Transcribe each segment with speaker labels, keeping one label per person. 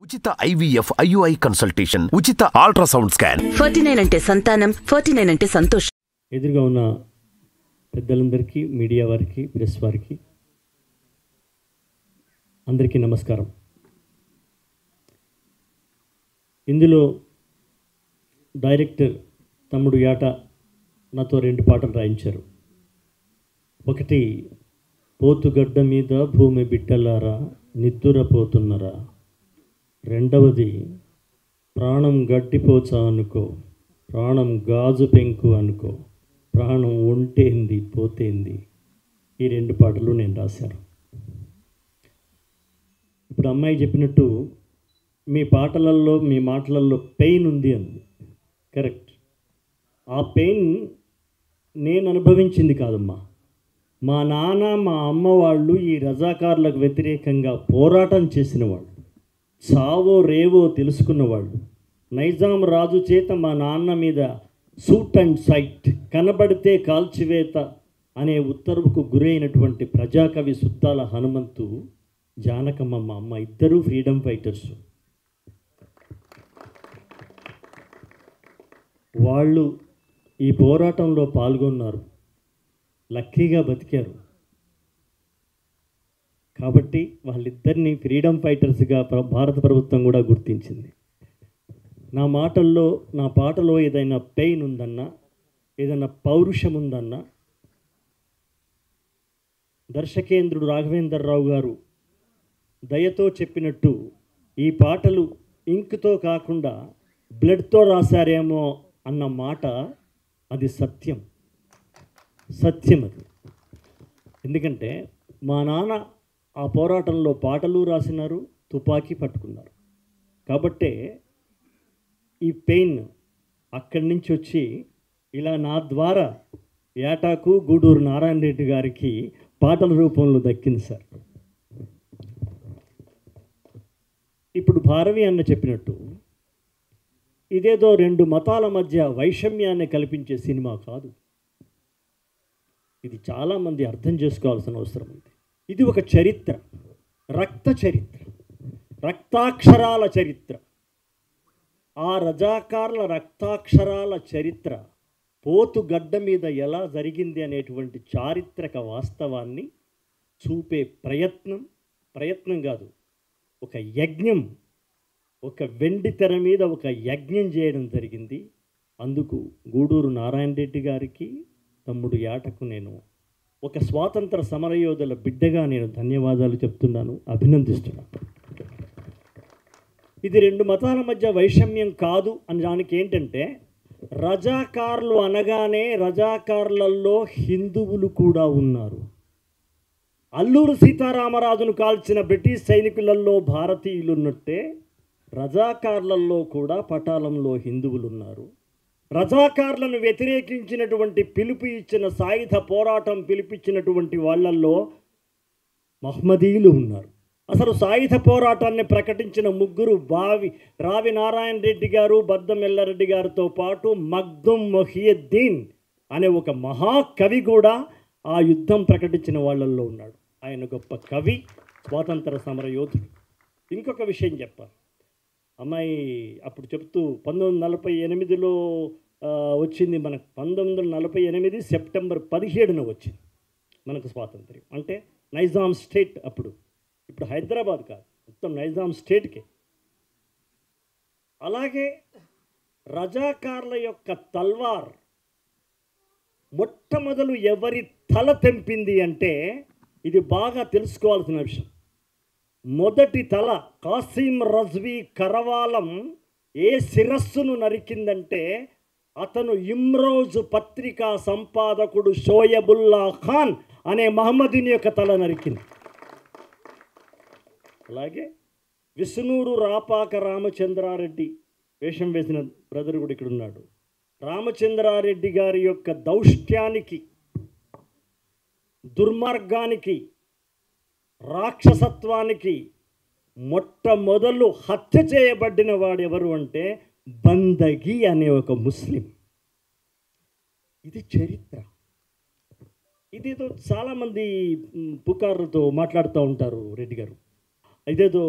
Speaker 1: ఉచిత IVF IUI consultation, ఉచిత ultrasound scan.
Speaker 2: 49 అంటే సంతానం, 49 అంటే సంతోషం.
Speaker 3: ఎదురుగా ఉన్న పెద్దలందరికీ, మీడియా వారికి, ప్రెస్ వారికి అందరికీ నమస్కారం. ఇందులో డైరెక్టర్ తమ్ముడు యాట నాతో 2 పాటలు రాయించారు. ఒకటి, పోతుగడ్డ మీద భూమి బిడ్డలారా నిద్దురపోతున్నరా. రెండవది, ప్రాణం గడ్డిపోచా అనుకో, ప్రాణం గాజు పెంకు అనుకో, ప్రాణం ఉంటేంది పోతేంది. ఈ 2 పాటలు నేను రాశాను. ఇప్పుడు అమ్మాయి చెప్పినట్టు మీ పాటలలో, మీ మాటలలో పెయిన్ ఉంది అంది. కరెక్ట్. ఆ పెయిన్ నేను అనుభవించింది కాదమ్మా. మా నాన్న, మా అమ్మ వాళ్ళు ఈ రజాకారులకు వ్యతిరేకంగా పోరాటం చేసిన వాళ్ళు, చావో రేవో తెలుసుకున్నవాళ్ళు. నైజాం రాజు చేత మా నాన్న మీద సూట్ అండ్ సైట్, కనబడితే కాల్చివేత అనే ఉత్తర్వుకు గురైనటువంటి ప్రజాకవి సుద్దాల హనుమంతు, జానకమ్మ మా అమ్మ ఇద్దరూ ఫ్రీడమ్ ఫైటర్స్. వాళ్ళు ఈ పోరాటంలో పాల్గొన్నారు, లక్కీగా బతికారు. కాబట్టి వాళ్ళిద్దరినీ ఫ్రీడమ్ ఫైటర్స్గా భారత ప్రభుత్వం కూడా గుర్తించింది. నా మాటల్లో, నా పాటలో ఏదైనా పెయిన్ ఉందన్నా, ఏదైనా పౌరుషం ఉందన్నా, దర్శకేంద్రుడు రాఘవేంద్రరావు గారు దయతో చెప్పినట్టు ఈ పాటలు ఇంక్తో కాకుండా బ్లడ్తో రాశారేమో అన్న మాట అది సత్యం. సత్యం అది. ఎందుకంటే మా నాన్న ఆ పోరాటంలో పాటలు రాసినారు, తుపాకీ పట్టుకున్నారు. కాబట్టే ఈ పెయిన్ అక్కడి నుంచి వచ్చి ఇలా నా ద్వారా యాటాకు, గూడూరు నారాయణ రెడ్డి గారికి పాటల రూపంలో దక్కింది సార్. ఇప్పుడు భారవి అన్న చెప్పినట్టు ఇదేదో 2 మతాల మధ్య వైషమ్యాన్ని కల్పించే సినిమా కాదు. ఇది చాలామంది అర్థం చేసుకోవాల్సిన అవసరం ఉంది. ఇది ఒక చరిత్ర, రక్త చరిత్ర, రక్తాక్షరాల చరిత్ర. ఆ రజాకార్ల రక్తాక్షరాల చరిత్ర పోతుగడ్డ మీద ఎలా జరిగింది అనేటువంటి చారిత్రక వాస్తవాన్ని చూపే ప్రయత్నం కాదు, ఒక యజ్ఞం, ఒక వెండి తెర మీద ఒక యజ్ఞం చేయడం జరిగింది. అందుకు గూడూరు నారాయణ రెడ్డి గారికి, తమ్ముడు యాటకు నేను ఒక స్వాతంత్ర సమరయోధుల బిడ్డగా నేను ధన్యవాదాలు చెప్తున్నాను, అభినందిస్తున్నాను. ఇది 2 మతాల మధ్య వైషమ్యం కాదు అని దానికి ఏంటంటే, రజాకార్లు అనగానే రజాకార్లలో హిందువులు కూడా ఉన్నారు. అల్లూరు సీతారామరాజును కాల్చిన బ్రిటిష్ సైనికులలో భారతీయులు ఉన్నట్టే రజాకార్లలో కూడా పటాలంలో హిందువులు ఉన్నారు. రజాకార్లను వ్యతిరేకించినటువంటి పిలుపు ఇచ్చిన, సాయుధ పోరాటం పిలిపించినటువంటి వాళ్ళల్లో మహ్మదీయులు ఉన్నారు. అసలు సాయుధ పోరాటాన్ని ప్రకటించిన 3 రావి నారాయణ రెడ్డి గారు, బద్దం ఎల్లారెడ్డి గారితో పాటు మగ్దుం మొహియుద్దీన్ అనే ఒక మహాకవి కూడా ఆ యుద్ధం ప్రకటించిన వాళ్ళల్లో ఉన్నాడు. ఆయన గొప్ప కవి, స్వాతంత్ర సమర యోధుడు. ఇంకొక విషయం చెప్పాలి. అమ్మాయి అప్పుడు చెప్తూ 1948లో వచ్చింది మనకు. 1948 సెప్టెంబర్ 17న వచ్చింది మనకు స్వాతంత్ర్యం. అంటే నైజాం స్టేట్ అప్పుడు. ఇప్పుడు హైదరాబాద్ కాదు, మొత్తం నైజాం స్టేట్కే. అలాగే రజాకార్ల యొక్క తల్వార్ మొట్టమొదలు ఎవరి తల తెంపింది అంటే, ఇది బాగా తెలుసుకోవాల్సిన విషయం. మొదటి తల కాసిం రజ్వీ కరవాలం ఏ శిరస్సును నరికిందంటే, అతను ఇమ్రోజు పత్రికా సంపాదకుడు షోయబుల్లా ఖాన్ అనే మహమ్మదీని యొక్క తల నరికింది. అలాగే విష్ణూరు రాపాక రామచంద్రారెడ్డి వేషం వేసిన బ్రదర్ కూడా ఇక్కడ ఉన్నాడు. రామచంద్రారెడ్డి గారి యొక్క దౌష్ట్యానికి, దుర్మార్గానికి, రాక్షసత్వానికి మొట్టమొదలు హత్య చేయబడిన వాడు ఎవరు అంటే బందగి అనే ఒక ముస్లిం. ఇది చరిత్ర. ఇదేదో చాలామంది పుకార్లతో మాట్లాడుతూ ఉంటారు రెడ్డి గారు. ఇదేదో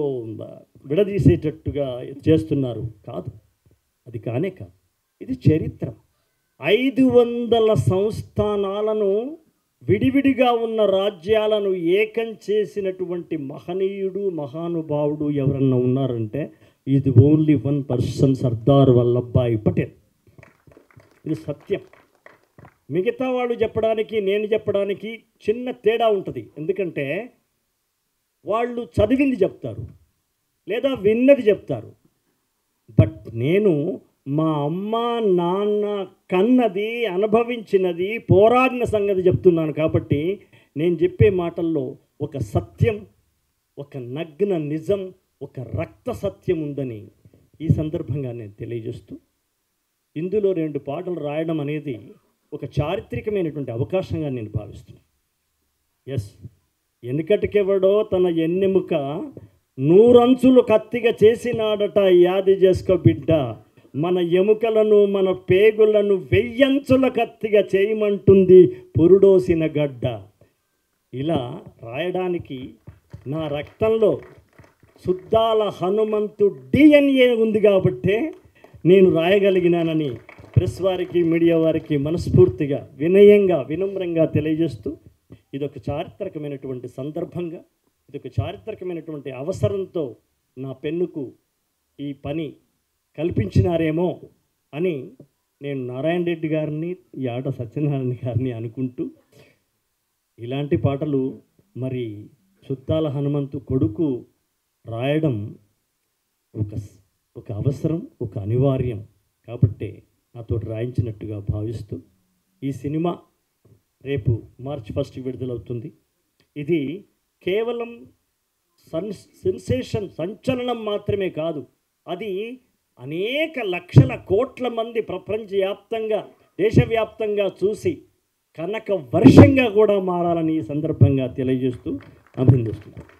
Speaker 3: విడదీసేటట్టుగా చేస్తున్నారు. కాదు, అది కానే కాదు. ఇది చరిత్ర. 500 సంస్థానాలను విడివిడిగా ఉన్న రాజ్యాలను ఏకం చేసినటువంటి మహనీయుడు, మహానుభావుడు ఎవరన్నా ఉన్నారంటే ఇది ఓన్లీ 1 పర్సన్, సర్దార్ వల్లభాయ్ పటేల్. ఇది సత్యం. మిగతా వాళ్ళు చెప్పడానికి, నేను చెప్పడానికి చిన్న తేడా ఉంటుంది. ఎందుకంటే వాళ్ళు చదివింది చెప్తారు లేదా విన్నది చెప్తారు. బట్ నేను మా అమ్మ నాన్న కన్నది, అనుభవించినది, పోరాడిన సంగతి చెప్తున్నాను. కాబట్టి నేను చెప్పే మాటల్లో ఒక సత్యం, ఒక నగ్న నిజం, ఒక రక్త సత్యం ఉందని ఈ సందర్భంగా నేను తెలియజేస్తూ, ఇందులో 2 పాటలు రాయడం అనేది ఒక చారిత్రకమైనటువంటి అవకాశంగా నేను భావిస్తున్నాను. ఎస్, ఎన్నికటికెవడో తన ఎన్నెముక 100 అంచులు కత్తిగా చేసినాడట, యాది చేసుకో బిడ్డ, మన ఎముకలను మన పేగులను 1000 అంచుల కత్తిగా చేయమంటుంది పురుడోసిన గడ్డ. ఇలా రాయడానికి నా రక్తంలో సుద్దాల హనుమంతు DNA ఉంది కాబట్టే నేను రాయగలిగినానని ప్రెస్ వారికి, మీడియా వారికి మనస్ఫూర్తిగా, వినయంగా, వినమ్రంగా తెలియజేస్తూ, ఇదొక చారిత్రకమైనటువంటి సందర్భంగా, ఇదొక చారిత్రకమైనటువంటి అవసరంతో నా పెన్నుకు ఈ పని కల్పించినారేమో అని నేను నారాయణ రెడ్డి గారిని, యాట సత్యనారాయణ గారిని అనుకుంటూ, ఇలాంటి పాటలు మరి సుద్దాల హనుమంతు కొడుకు రాయడం ఒక అవసరం, ఒక అనివార్యం కాబట్టి నాతో రాయించినట్టుగా భావిస్తూ, ఈ సినిమా రేపు మార్చి 1 విడుదలవుతుంది. ఇది కేవలం సెన్సేషన్, సంచలనం మాత్రమే కాదు, అది అనేక లక్షల కోట్ల మంది ప్రపంచవ్యాప్తంగా, దేశవ్యాప్తంగా చూసి కనక వర్షంగా కూడా మారాలని ఈ సందర్భంగా తెలియజేస్తూ అభినందిస్తున్నాను.